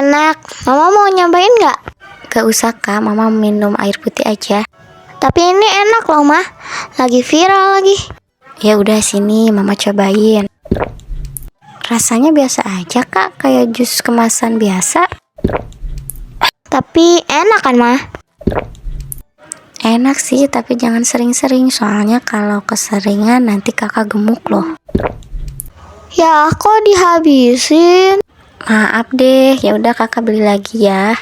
enak. Mama mau nyobain nggak? Gak usah kak, mama minum air putih aja. Tapi ini enak loh mah, lagi viral lagi. Ya udah sini mama cobain. Rasanya biasa aja kak, kayak jus kemasan biasa. Tapi enak kan mah? Enak sih, tapi jangan sering-sering, soalnya kalau keseringan nanti kakak gemuk loh. Ya kok dihabisin? Maaf deh, ya udah kakak beli lagi ya.